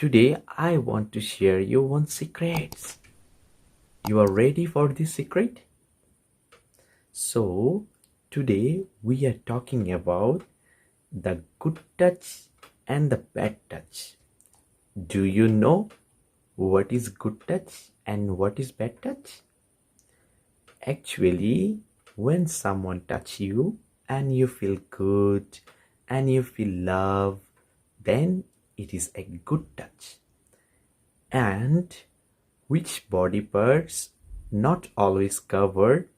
Today I want to share you one secret. You are ready for this secret? So today we are talking about the good touch and the bad touch. Do you know what is good touch and what is bad touch? Actually, when someone touch you and you feel good and you feel love, then it is a good touch. And which body parts not always covered,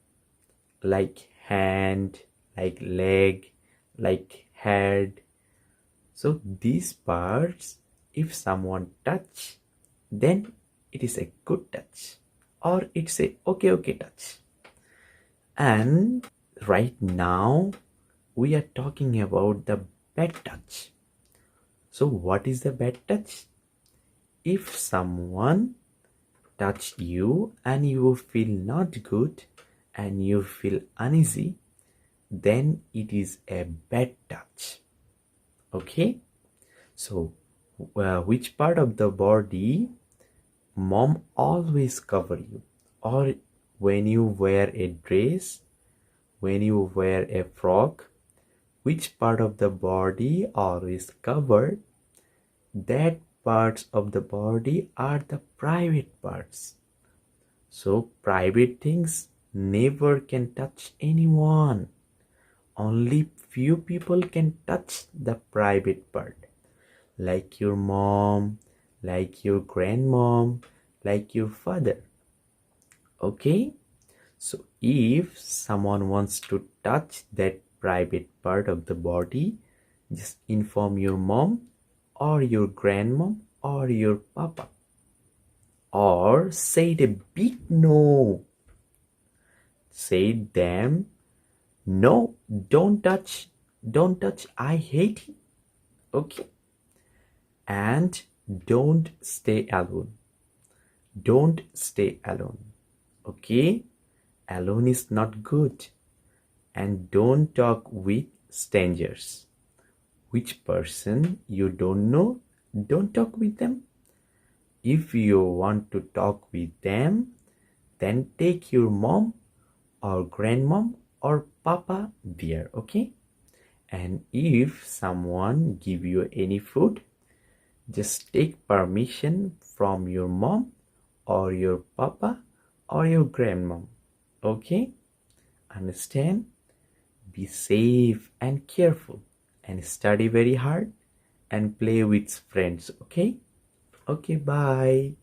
like hand, like leg, like head. So these parts, if someone touch, then it is a good touch or it's a okay touch. And right now we are talking about the bad touch. So what is the bad touch? If someone touch you and you feel not good and you feel uneasy, then it is a bad touch. Okay, so which part of the body mom always cover you, or when you wear a dress, when you wear a frock, which part of the body always covered? That parts of the body are the private parts. So private things never can touch anyone. Only few people can touch the private part. Like your mom, like your grandmom, like your father. Okay? So if someone wants to touch that private part of the body, just inform your mom or your grandmom or your papa. Or say a big no. Say them, no, don't touch, I hate it. Okay? And don't stay alone. Don't stay alone. Okay? Alone is not good. And don't talk with strangers. Which person you don't know, don't talk with them. If you want to talk with them, then take your mom or grandmom or papa there, okay? And if someone give you any food, just take permission from your mom or your papa or your grandmom, okay? Understand? Be safe and careful and study very hard and play with friends, okay? Okay, bye.